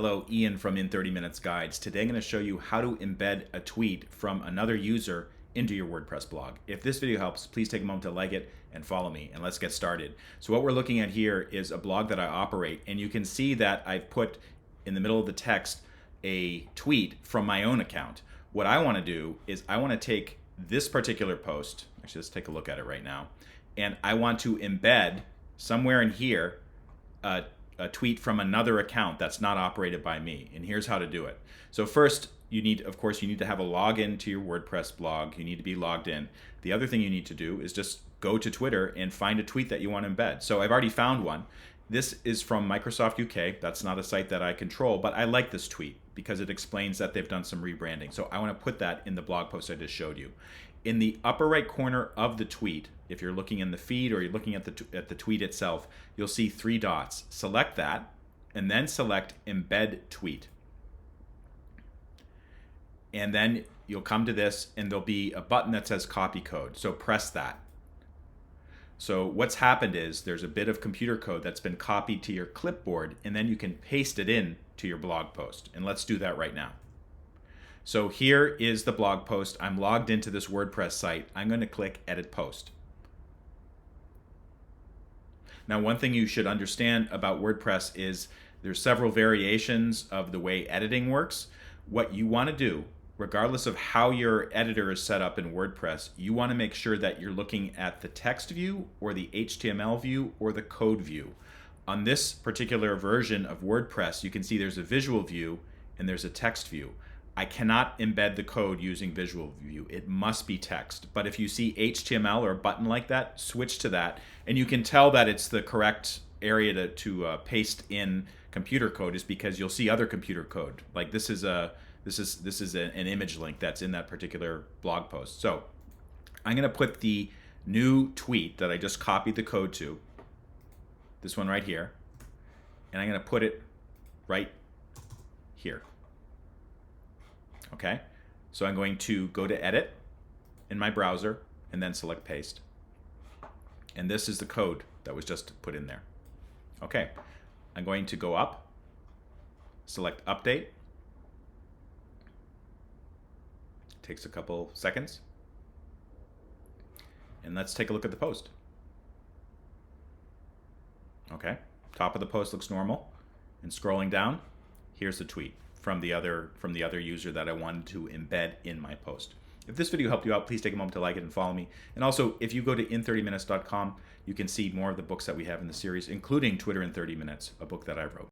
Hello, Ian from In 30 Minutes Guides. Today I'm going to show you how to embed a tweet from another user into your WordPress blog. If this video helps, please take a moment to like it and follow me, and let's get started. So what we're looking at here is a blog that I operate, and you can see that I've put in the middle of the text a tweet from my own account. What I want to do is I want to take this particular post, actually let's take a look at it right now, and I want to embed somewhere in here a tweet from another account that's not operated by me. And here's how to do it. So first, you need to have a login to your WordPress blog. You need to be logged in. The other thing you need to do is just go to Twitter and find a tweet that you want to embed. So I've already found one. This is from Microsoft UK. That's not a site that I control, but I like this tweet because it explains that they've done some rebranding. So I want to put that in the blog post I just showed you. In the upper right corner of the tweet, if you're looking in the feed or you're looking at the tweet itself, you'll see 3 dots. Select that and then select embed tweet. And then you'll come to this and there'll be a button that says copy code. So press that. So what's happened is there's a bit of computer code that's been copied to your clipboard, and then you can paste it in to your blog post. And let's do that right now. So here is the blog post. I'm logged into this WordPress site. I'm going to click Edit Post. Now, one thing you should understand about WordPress is there's several variations of the way editing works. What you want to do, regardless of how your editor is set up in WordPress, you want to make sure that you're looking at the text view or the HTML view or the code view. On this particular version of WordPress, you can see there's a visual view and there's a text view. I cannot embed the code using visual view. It must be text. But if you see HTML or a button like that, switch to that. And you can tell that it's the correct area to paste in computer code is because you'll see other computer code. Like this is an image link that's in that particular blog post. So I'm going to put the new tweet that I just copied the code to, this one right here, and I'm going to put it right here. Okay, so I'm going to go to Edit in my browser and then select Paste. And this is the code that was just put in there. Okay, I'm going to go up, select Update. Takes a couple seconds. And let's take a look at the post. Okay, top of the post looks normal. And scrolling down, here's the tweet from the other user that I wanted to embed in my post. If this video helped you out, please take a moment to like it and follow me. And also, if you go to in30minutes.com, you can see more of the books that we have in the series, including Twitter in 30 Minutes, a book that I wrote.